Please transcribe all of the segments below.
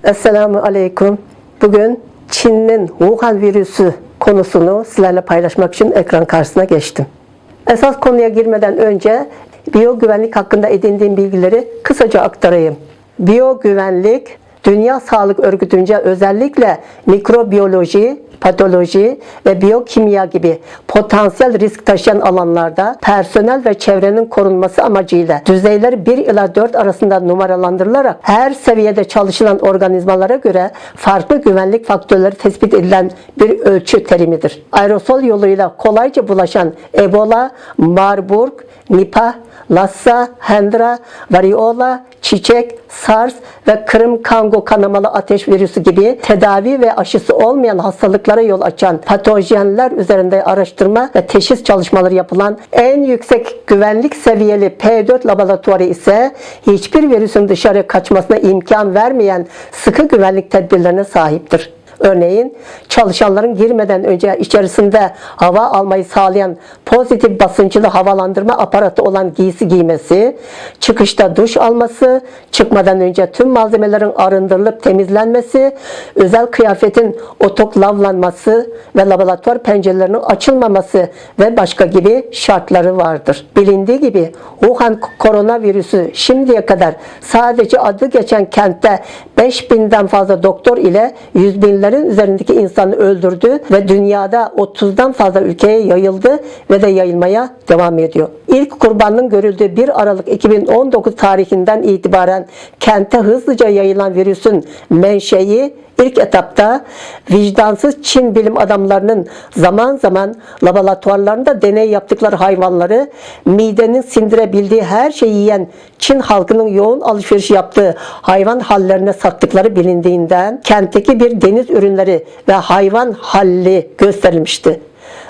Esselamu Aleyküm. Bugün Çin'in Wuhan virüsü konusunu sizlerle paylaşmak için ekran karşısına geçtim. Esas konuya girmeden önce biyogüvenlik hakkında edindiğim bilgileri kısaca aktarayım. Biyogüvenlik, Dünya Sağlık Örgütü'nce özellikle mikrobiyoloji, patoloji ve biyokimya gibi potansiyel risk taşıyan alanlarda personel ve çevrenin korunması amacıyla düzeyleri 1 ila 4 arasında numaralandırılarak her seviyede çalışılan organizmalara göre farklı güvenlik faktörleri tespit edilen bir ölçü terimidir. Aerosol yoluyla kolayca bulaşan Ebola, Marburg, Nipah, Lassa, Hendra, Variola, çiçek, SARS ve Kırım-Kongo kanamalı ateş virüsü gibi tedavi ve aşısı olmayan hastalıklara yol açan patojenler üzerinde araştırma ve teşhis çalışmaları yapılan en yüksek güvenlik seviyeli P4 laboratuvarı ise hiçbir virüsün dışarı kaçmasına imkan vermeyen sıkı güvenlik tedbirlerine sahiptir. Örneğin çalışanların girmeden önce içerisinde hava almayı sağlayan pozitif basınçlı havalandırma aparatı olan giysi giymesi, çıkışta duş alması, çıkmadan önce tüm malzemelerin arındırılıp temizlenmesi, özel kıyafetin otoklavlanması ve laboratuvar pencerelerinin açılmaması ve başka gibi şartları vardır. Bilindiği gibi Wuhan koronavirüsü şimdiye kadar sadece adı geçen kentte 5000'den fazla doktor ile 100 binlerin üzerindeki insanı öldürdü ve dünyada 30'dan fazla ülkeye yayıldı ve de yayılmaya devam ediyor. İlk kurbanın görüldüğü 1 Aralık 2019 tarihinden itibaren kente hızlıca yayılan virüsün menşei İlk etapta vicdansız Çin bilim adamlarının zaman zaman laboratuvarlarında deney yaptıkları hayvanları midenin sindirebildiği her şeyi yiyen Çin halkının yoğun alışveriş yaptığı hayvan hallerine sattıkları bilindiğinden kentteki bir deniz ürünleri ve hayvan halli gösterilmişti.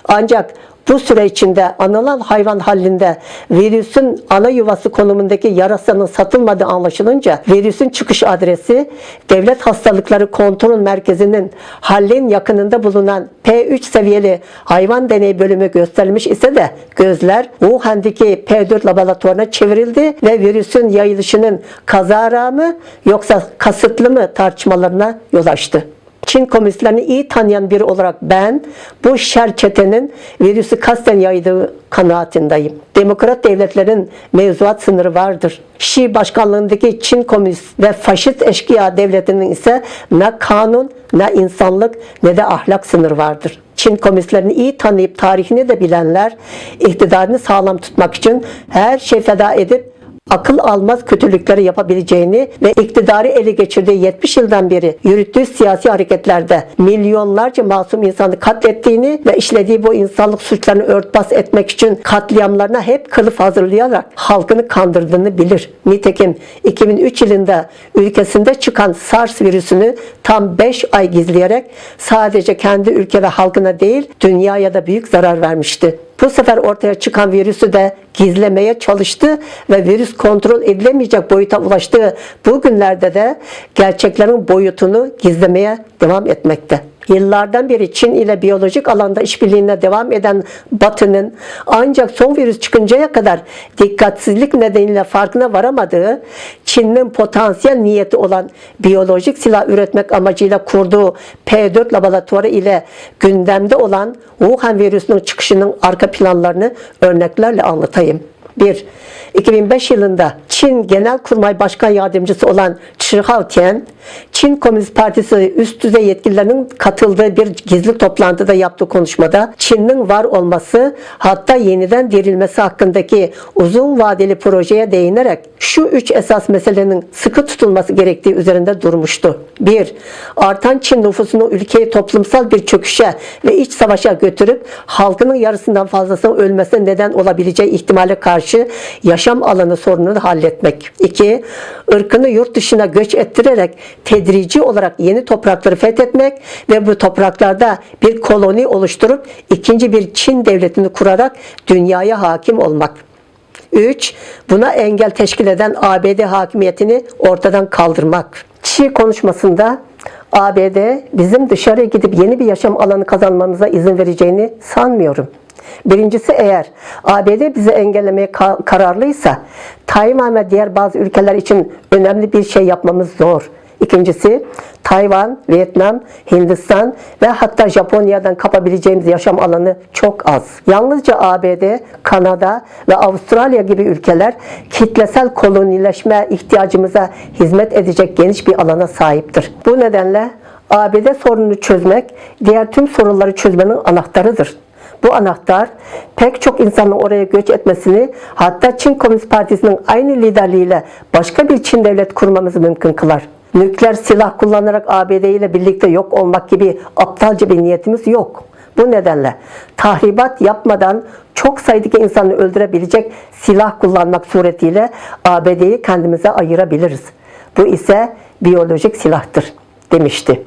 Ancak bu süre içinde anılan hayvan hallində virüsün ana yuvası konumundaki yarasanın satılmadığı anlaşılınca virüsün çıkış adresi Devlet Hastalıkları Kontrol Merkezi'nin hallin yakınında bulunan P3 seviyeli hayvan deney bölümü gösterilmiş ise de gözler Wuhan'daki P4 laboratuvarına çevrildi ve virüsün yayılışının kazara mı yoksa kasıtlı mı tartışmalarına yol açtı. Çin komünistlerini iyi tanıyan biri olarak ben bu şer çetenin virüsü kasten yaydığı kanaatindeyim. Demokrat devletlerin mevzuat sınırı vardır. Şii başkanlığındaki Çin komünist ve faşist eşkıya devletinin ise ne kanun, ne insanlık, ne de ahlak sınırı vardır. Çin komünistlerini iyi tanıyıp tarihini de bilenler iktidarını sağlam tutmak için her şey feda edip akıl almaz kötülükleri yapabileceğini ve iktidarı ele geçirdiği 70 yıldan beri yürüttüğü siyasi hareketlerde milyonlarca masum insanı katlettiğini ve işlediği bu insanlık suçlarını örtbas etmek için katliamlarına hep kılıf hazırlayarak halkını kandırdığını bilir. Nitekim 2003 yılında ülkesinde çıkan SARS virüsünü tam 5 ay gizleyerek sadece kendi ülke ve halkına değil dünyaya da büyük zarar vermişti. Bu sefer ortaya çıkan virüsü de gizlemeye çalıştı ve virüs kontrol edilemeyecek boyuta ulaştığı bu günlerde de gerçeklerin boyutunu gizlemeye devam etmekte. Yıllardan beri Çin ile biyolojik alanda işbirliğine devam eden Batı'nın ancak son virüs çıkıncaya kadar dikkatsizlik nedeniyle farkına varamadığı, Çin'in potansiyel niyeti olan biyolojik silah üretmek amacıyla kurduğu P4 laboratuvarı ile gündemde olan Wuhan virüsünün çıkışının arka planlarını örneklerle anlatayım. 1. 2005 yılında Çin Genelkurmay Başkan Yardımcısı olan Chi Haotian, Çin Komünist Partisi üst düzey yetkililerinin katıldığı bir gizli toplantıda yaptığı konuşmada Çin'in var olması hatta yeniden dirilmesi hakkındaki uzun vadeli projeye değinerek şu 3 esas meselenin sıkı tutulması gerektiği üzerinde durmuştu. 1. Artan Çin nüfusunu ülkeyi toplumsal bir çöküşe ve iç savaşa götürüp halkının yarısından fazlasının ölmesine neden olabileceği ihtimale karşı yaşam alanı sorununu halletmek. 2. Irkını yurt dışına göç ettirerek tedrici olarak yeni toprakları fethetmek ve bu topraklarda bir koloni oluşturup ikinci bir Çin devletini kurarak dünyaya hakim olmak. 3. Buna engel teşkil eden ABD hakimiyetini ortadan kaldırmak. Xi konuşmasında ABD bizim dışarıya gidip yeni bir yaşam alanı kazanmamıza izin vereceğini sanmıyorum. Birincisi, eğer ABD bizi engellemeye kararlıysa Tayvan ve diğer bazı ülkeler için önemli bir şey yapmamız zor. İkincisi, Tayvan, Vietnam, Hindistan ve hatta Japonya'dan kapabileceğimiz yaşam alanı çok az. Yalnızca ABD, Kanada ve Avustralya gibi ülkeler kitlesel kolonileşme ihtiyacımıza hizmet edecek geniş bir alana sahiptir. Bu nedenle ABD sorununu çözmek diğer tüm sorunları çözmenin anahtarıdır. Bu anahtar pek çok insanın oraya göç etmesini, hatta Çin Komünist Partisi'nin aynı liderliğiyle başka bir Çin devlet kurmamızı mümkün kılar. Nükleer silah kullanarak ABD ile birlikte yok olmak gibi aptalca bir niyetimiz yok. Bu nedenle tahribat yapmadan çok sayıdaki insanı öldürebilecek silah kullanmak suretiyle ABD'yi kendimize ayırabiliriz. Bu ise biyolojik silahtır demişti.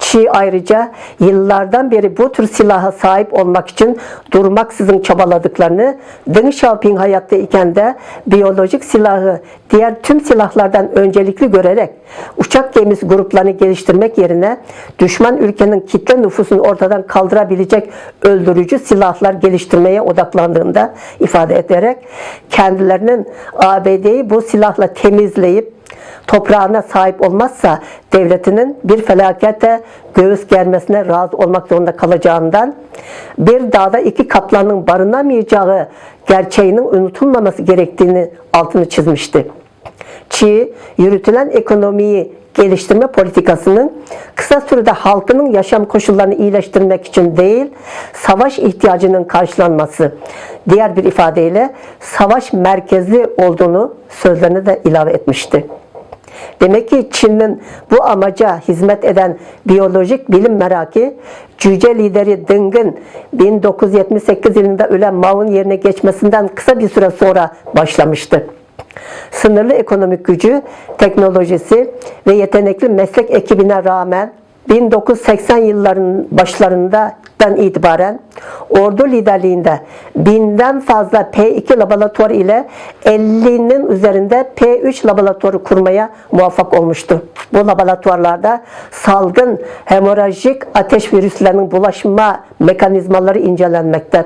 Çi ayrıca yıllardan beri bu tür silaha sahip olmak için durmaksızın çabaladıklarını, Deng Xiaoping hayatta iken de biyolojik silahı diğer tüm silahlardan öncelikli görerek uçak gemisi gruplarını geliştirmek yerine düşman ülkenin kitle nüfusunu ortadan kaldırabilecek öldürücü silahlar geliştirmeye odaklandığında ifade ederek kendilerinin ABD'yi bu silahla temizleyip toprağına sahip olmazsa devletinin bir felakete göğüs germesine razı olmak zorunda kalacağından bir dağda iki kaplanın barınamayacağı gerçeğinin unutulmaması gerektiğini altını çizmişti. Çi, yürütülen ekonomiyi geliştirme politikasının kısa sürede halkının yaşam koşullarını iyileştirmek için değil, savaş ihtiyacının karşılanması, diğer bir ifadeyle savaş merkezli olduğunu sözlerine de ilave etmişti. Demek ki Çin'in bu amaca hizmet eden biyolojik bilim merakı, cüce lideri Deng'in 1978 yılında ölen Mao'nun yerine geçmesinden kısa bir süre sonra başlamıştı. Sınırlı ekonomik gücü, teknolojisi ve yetenekli meslek ekibine rağmen 1980 yıllarının başlarından itibaren ordu liderliğinde 1000'den fazla P2 laboratuvarı ile 50'nin üzerinde P3 laboratuvarı kurmaya muvaffak olmuştu. Bu laboratuvarlarda salgın, hemorajik ateş virüslerinin bulaşma mekanizmaları incelenmekte.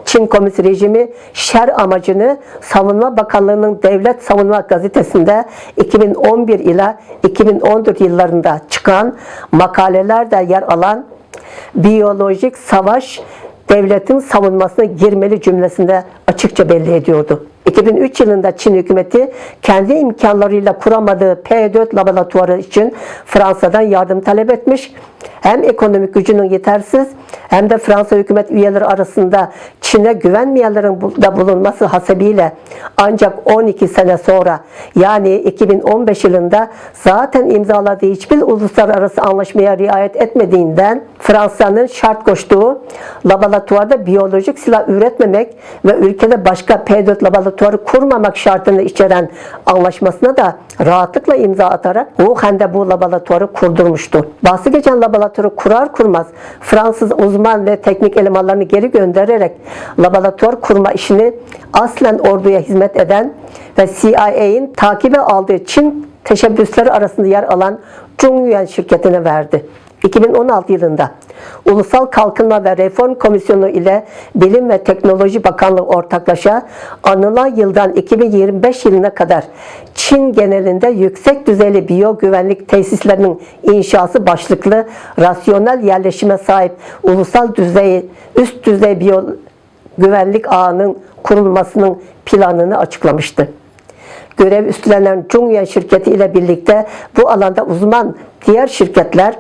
Çin Komünist rejimi şer amacını Savunma Bakanlığı'nın Devlet Savunma Gazetesi'nde 2011 ila 2014 yıllarında çıkan makalelerde yer alan biyolojik savaş devletin savunmasına girmeli cümlesinde açıkça belli ediyordu. 2003 yılında Çin hükümeti kendi imkanlarıyla kuramadığı P4 laboratuvarı için Fransa'dan yardım talep etmiş. Hem ekonomik gücünün yetersiz hem de Fransa hükümet üyeleri arasında Çin'e güvenmeyenlerin da bulunması hasebiyle ancak 12 sene sonra yani 2015 yılında zaten imzaladığı hiçbir uluslararası anlaşmaya riayet etmediğinden Fransa'nın şart koştuğu laboratuvarda biyolojik silah üretmemek ve ülkede başka P4 laboratuvarı kurmamak şartını içeren anlaşmasına da rahatlıkla imza atarak Wuhan'da bu laboratuvarı kurdurmuştu. Bahsi geçen laboratuvarı kurar kurmaz Fransız uzman ve teknik elemanlarını geri göndererek laboratuvar kurma işini aslen orduya hizmet eden ve CIA'in takibe aldığı Çin teşebbüsleri arasında yer alan Zhongyuan şirketine verdi. 2016 yılında Ulusal Kalkınma ve Reform Komisyonu ile Bilim ve Teknoloji Bakanlığı ortaklaşa anılan yıldan 2025 yılına kadar Çin genelinde yüksek düzeyli biyogüvenlik tesislerinin inşası başlıklı rasyonel yerleşime sahip üst düzey biyogüvenlik ağının kurulmasının planını açıklamıştı. Görev üstlenen Zhongyuan şirketi ile birlikte bu alanda uzman diğer şirketler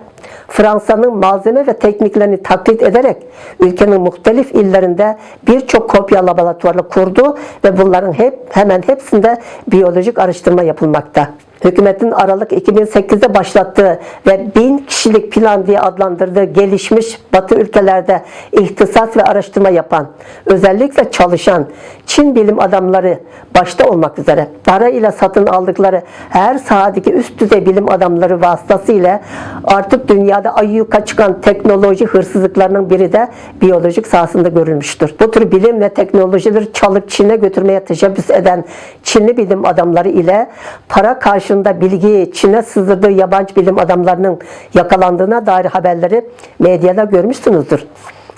Fransa'nın malzeme ve tekniklerini taklit ederek ülkenin muhtelif illerinde birçok kopya laboratuvarı kurdu ve bunların hemen hepsinde biyolojik araştırma yapılmakta. Hükümetin Aralık 2008'de başlattığı ve 1000 kişilik plan diye adlandırdığı gelişmiş Batı ülkelerde ihtisas ve araştırma yapan, özellikle çalışan Çin bilim adamları başta olmak üzere para ile satın aldıkları her sahadaki üst düzey bilim adamları vasıtasıyla artık dünyada ayyuka çıkan teknoloji hırsızlıklarının biri de biyolojik sahasında görülmüştür. Bu tür bilim ve teknolojileri çalıp Çin'e götürmeye teşebbüs eden Çinli bilim adamları ile para karşılığında bilgiyi Çin'e sızdırdığı yabancı bilim adamlarının yakalandığına dair haberleri medyada görmüşsünüzdür.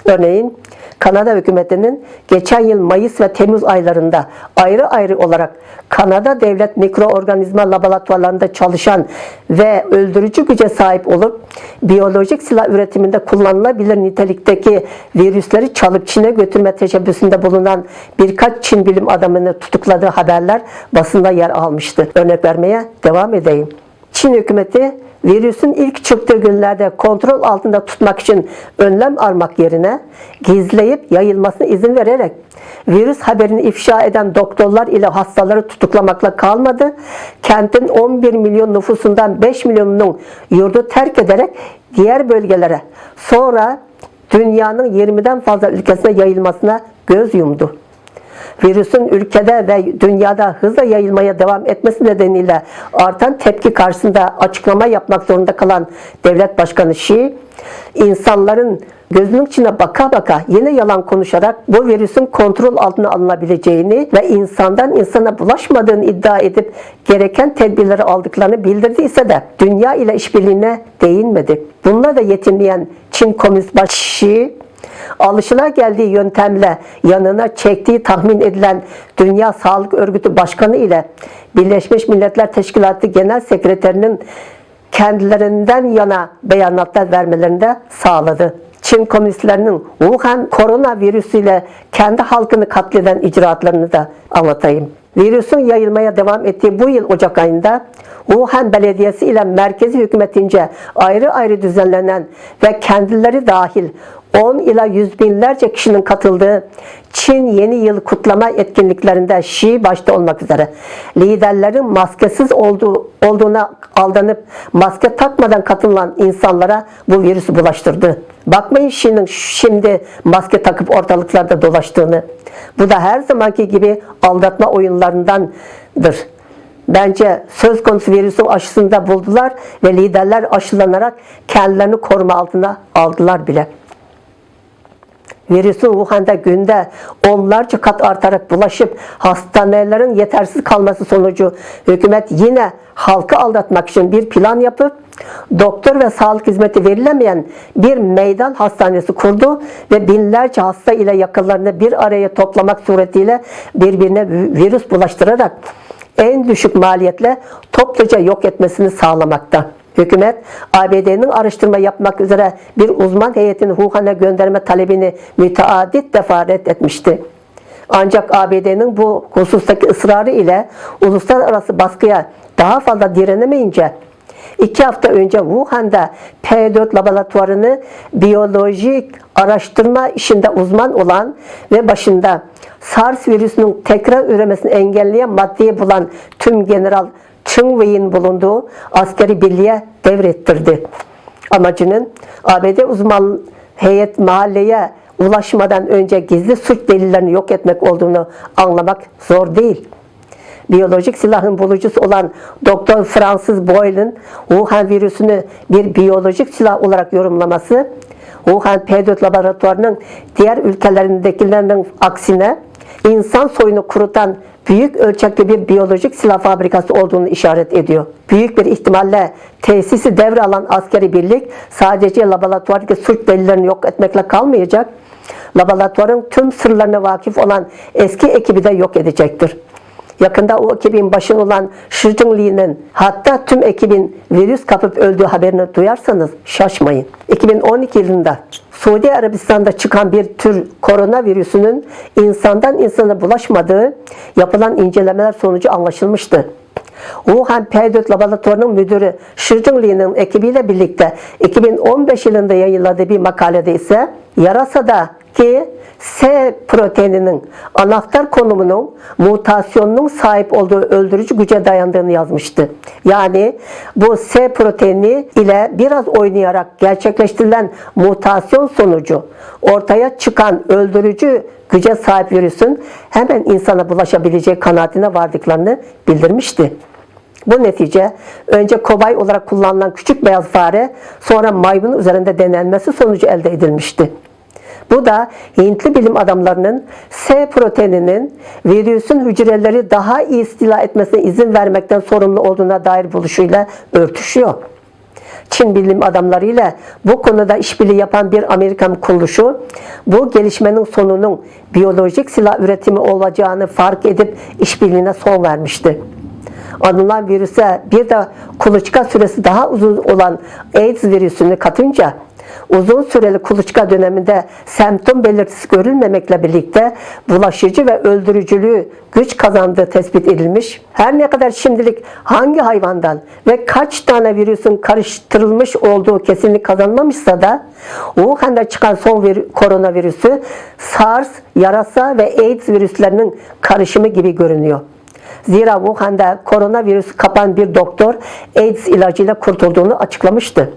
Örneğin Kanada hükümetinin geçen yıl Mayıs ve Temmuz aylarında ayrı ayrı olarak Kanada devlet mikroorganizma laboratuvarlarında çalışan ve öldürücü güce sahip olup biyolojik silah üretiminde kullanılabilir nitelikteki virüsleri çalıp Çin'e götürme teşebbüsünde bulunan birkaç Çin bilim adamını tutukladığı haberler basında yer almıştı. Örnek vermeye devam edeyim. Çin hükümeti virüsün ilk çıktığı günlerde kontrol altında tutmak için önlem almak yerine gizleyip yayılmasına izin vererek virüs haberini ifşa eden doktorlar ile hastaları tutuklamakla kalmadı. Kentin 11 milyon nüfusundan 5 milyonunun yurdu terk ederek diğer bölgelere, sonra dünyanın 20'den fazla ülkesine yayılmasına göz yumdu. Virüsün ülkede ve dünyada hızla yayılmaya devam etmesi nedeniyle artan tepki karşısında açıklama yapmak zorunda kalan devlet başkanı Xi, insanların gözünün içine baka baka yine yalan konuşarak bu virüsün kontrol altına alınabileceğini ve insandan insana bulaşmadığını iddia edip gereken tedbirleri aldıklarını bildirdiyse de dünya ile işbirliğine değinmedi. Bununla da yetinmeyen Çin Komünist Başkanı Xi, alışılageldiği yöntemle yanına çektiği tahmin edilen Dünya Sağlık Örgütü Başkanı ile Birleşmiş Milletler Teşkilatı Genel Sekreterinin kendilerinden yana beyanatlar vermelerini de sağladı. Çin komünistlerinin Wuhan koronavirüsüyle kendi halkını katleden icraatlarını da anlatayım. Virüsün yayılmaya devam ettiği bu yıl Ocak ayında Wuhan Belediyesi ile merkezi hükümetince ayrı ayrı düzenlenen ve kendileri dahil 10 ila 100 binlerce kişinin katıldığı Çin Yeni Yıl kutlama etkinliklerinde Xi başta olmak üzere liderlerin maskesiz olduğuna aldanıp maske takmadan katılan insanlara bu virüsü bulaştırdı. Bakmayın Xi'nin şimdi maske takıp ortalıklarda dolaştığını. Bu da her zamanki gibi aldatma oyunlarındandır. Bence söz konusu virüsün aşısını da buldular ve liderler aşılanarak kendilerini koruma altına aldılar bile. Virüsün Wuhan'da günde onlarca kat artarak bulaşıp hastanelerin yetersiz kalması sonucu hükümet yine halkı aldatmak için bir plan yapıp doktor ve sağlık hizmeti verilemeyen bir meydan hastanesi kurdu ve binlerce hasta ile yakınlarını bir araya toplamak suretiyle birbirine virüs bulaştırarak en düşük maliyetle topluca yok etmesini sağlamakta. Hükümet, ABD'nin araştırma yapmak üzere bir uzman heyetini Wuhan'a gönderme talebini müteaddit defa reddetmişti. Ancak ABD'nin bu husustaki ısrarı ile uluslararası baskıya daha fazla direnemeyince 2 hafta önce Wuhan'da P4 laboratuvarını biyolojik araştırma işinde uzman olan ve başında SARS virüsünün tekrar üremesini engelleyen maddeyi bulan tüm General Cheng Wei'in bulunduğu askeri birliğe devrettirdi. Amacının ABD uzman heyet mahalleye ulaşmadan önce gizli suç delillerini yok etmek olduğunu anlamak zor değil. Biyolojik silahın bulucusu olan Doktor Francis Boyle'ın Wuhan virüsünü bir biyolojik silah olarak yorumlaması, Wuhan P4 laboratuvarının diğer ülkelerindekilerinin aksine insan soyunu kurutan büyük ölçekli bir biyolojik silah fabrikası olduğunu işaret ediyor. Büyük bir ihtimalle tesisi devralan askeri birlik sadece laboratuvardaki suç delillerini yok etmekle kalmayacak, laboratuvarın tüm sırlarına vakıf olan eski ekibi de yok edecektir. Yakında o ekibin başında olan Shi Jingli'nin, hatta tüm ekibin virüs kapıp öldüğü haberini duyarsanız şaşmayın. 2012 yılında Suudi Arabistan'da çıkan bir tür koronavirüsünün insandan insana bulaşmadığı yapılan incelemeler sonucu anlaşılmıştı. Wuhan P4 laboratuvarının müdürü Shi Jingli'nin ekibiyle birlikte 2015 yılında yayınladığı bir makalede ise yarasadaki S proteininin anahtar konumunun mutasyonunun sahip olduğu öldürücü güce dayandığını yazmıştı. Yani bu S proteini ile biraz oynayarak gerçekleştirilen mutasyon sonucu ortaya çıkan öldürücü güce sahip virüsün hemen insana bulaşabileceği kanaatine vardıklarını bildirmişti. Bu netice önce kobay olarak kullanılan küçük beyaz fare, sonra maymun üzerinde denenmesi sonucu elde edilmişti. Bu da Hintli bilim adamlarının S proteininin virüsün hücreleri daha iyi istila etmesine izin vermekten sorumlu olduğuna dair buluşuyla örtüşüyor. Çin bilim adamlarıyla bu konuda işbirliği yapan bir Amerikan kuruluşu, bu gelişmenin sonunun biyolojik silah üretimi olacağını fark edip işbirliğine son vermişti. Anılan virüse bir de kuluçka süresi daha uzun olan AIDS virüsünü katınca, uzun süreli kuluçka döneminde semptom belirtisi görülmemekle birlikte bulaşıcı ve öldürücülüğü güç kazandığı tespit edilmiş. Her ne kadar şimdilik hangi hayvandan ve kaç tane virüsün karıştırılmış olduğu kesinlik kazanmamışsa da Wuhan'da çıkan son koronavirüsü SARS, yarasa ve AIDS virüslerinin karışımı gibi görünüyor. Zira Wuhan'da koronavirüs kapan bir doktor AIDS ilacıyla kurtulduğunu açıklamıştı.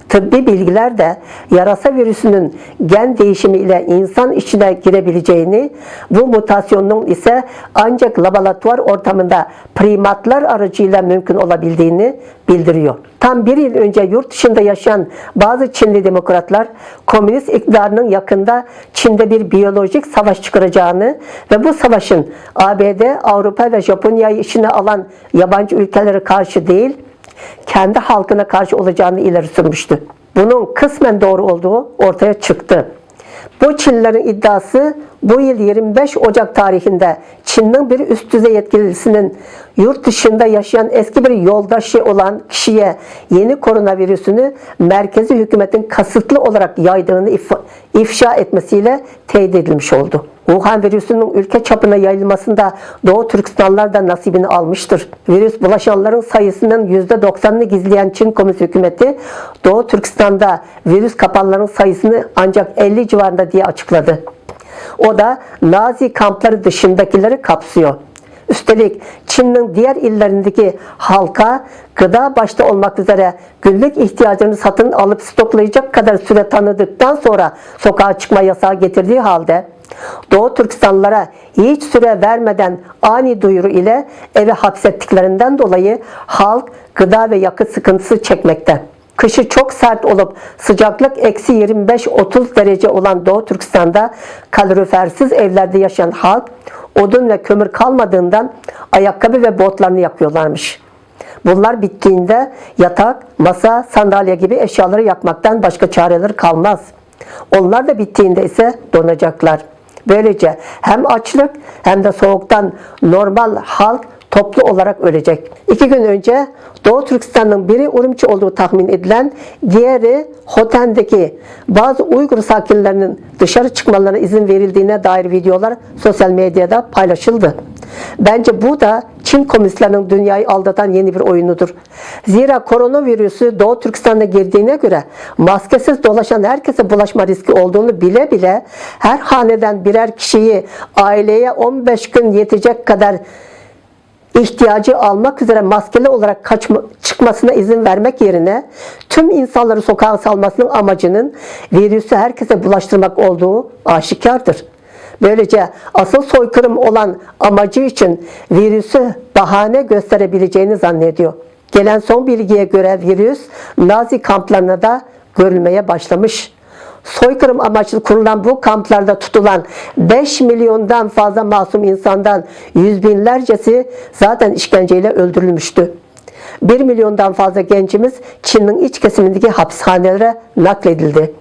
Tıbbi bilgiler de yarasa virüsünün gen değişimi ile insan içine girebileceğini, bu mutasyonun ise ancak laboratuvar ortamında primatlar aracıyla mümkün olabildiğini bildiriyor. Tam bir yıl önce yurt dışında yaşayan bazı Çinli demokratlar, komünist iktidarının yakında Çin'de bir biyolojik savaş çıkaracağını ve bu savaşın ABD, Avrupa ve Japonya'yı içine alan yabancı ülkelere karşı değil, kendi halkına karşı olacağını ileri sürmüştü. Bunun kısmen doğru olduğu ortaya çıktı. Bu Çinlilerin iddiası bu yıl 25 Ocak tarihinde Çin'in bir üst düzey yetkilisinin yurt dışında yaşayan eski bir yoldaşı olan kişiye yeni koronavirüsünü merkezi hükümetin kasıtlı olarak yaydığını ifşa etmesiyle teyit edilmiş oldu. Wuhan virüsünün ülke çapına yayılmasında Doğu Türkistanlılar da nasibini almıştır. Virüs bulaşanların sayısının %90'ını gizleyen Çin Komünist Hükümeti, Doğu Türkistan'da virüs kapananların sayısını ancak 50 civarında diye açıkladı. O da Nazi kampları dışındakileri kapsıyor. Üstelik Çin'in diğer illerindeki halka gıda başta olmak üzere günlük ihtiyaçlarını satın alıp stoklayacak kadar süre tanıdıktan sonra sokağa çıkma yasağı getirdiği halde Doğu Türkistanlılara hiç süre vermeden ani duyuru ile eve hapsettiklerinden dolayı halk gıda ve yakıt sıkıntısı çekmekte. Kışı çok sert olup sıcaklık eksi 25-30 derece olan Doğu Türkistan'da kalorifersiz evlerde yaşayan halk odun ve kömür kalmadığından ayakkabı ve botlarını yakıyorlarmış. Bunlar bittiğinde yatak, masa, sandalye gibi eşyaları yakmaktan başka çareleri kalmaz. Onlar da bittiğinde ise donacaklar. Böylece hem açlık hem de soğuktan normal halk toplu olarak ölecek. 2 gün önce Doğu Türkistan'ın biri Urumçi olduğu tahmin edilen, diğeri Hoten'deki bazı Uygur sakinlerinin dışarı çıkmalarına izin verildiğine dair videolar sosyal medyada paylaşıldı. Bence bu da Çin komünistlerinin dünyayı aldatan yeni bir oyunudur. Zira koronavirüsü Doğu Türkistan'a girdiğine göre maskesiz dolaşan herkese bulaşma riski olduğunu bile bile her haneden birer kişiyi aileye 15 gün yetecek kadar ihtiyacı almak üzere maskeli olarak çıkmasına izin vermek yerine tüm insanları sokağa salmasının amacının virüsü herkese bulaştırmak olduğu aşikardır. Böylece asıl soykırım olan amacı için virüsü bahane gösterebileceğini zannediyor. Gelen son bilgiye göre virüs Nazi kamplarına da görülmeye başlamış. Soykırım amaçlı kurulan bu kamplarda tutulan 5 milyondan fazla masum insandan yüz binlercesi zaten işkenceyle öldürülmüştü. 1 milyondan fazla gencimiz Çin'in iç kesimindeki hapishanelere nakledildi.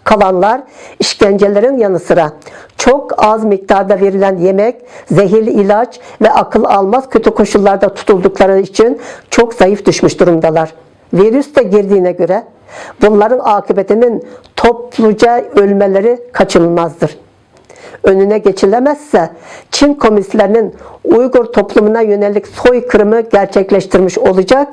Kalanlar işkencelerin yanı sıra çok az miktarda verilen yemek, zehirli ilaç ve akıl almaz kötü koşullarda tutuldukları için çok zayıf düşmüş durumdalar. Virüs de girdiğine göre bunların akıbetinin topluca ölmeleri kaçınılmazdır. Önüne geçilemezse Çin komünistlerinin Uygur toplumuna yönelik soykırımı gerçekleştirmiş olacak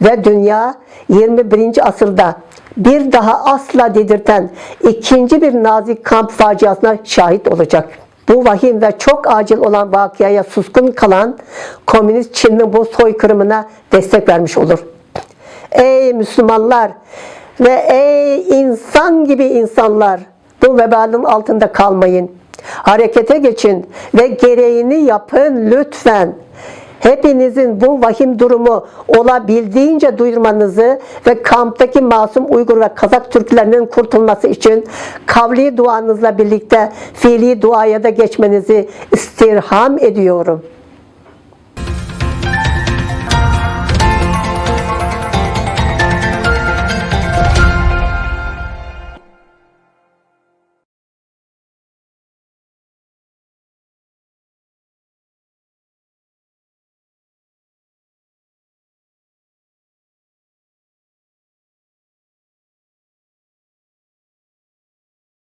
ve dünya 21. asırda bir daha asla dedirten ikinci bir Nazi kamp faciasına şahit olacak. Bu vahim ve çok acil olan vakıaya suskun kalan komünist Çin'in bu soykırımına destek vermiş olur. Ey Müslümanlar ve ey insan gibi insanlar, bu vebalın altında kalmayın. Harekete geçin ve gereğini yapın lütfen. Hepinizin bu vahim durumu olabildiğince duyurmanızı ve kamptaki masum Uygur ve Kazak Türklerinin kurtulması için kavli duanızla birlikte fiili duaya da geçmenizi istirham ediyorum.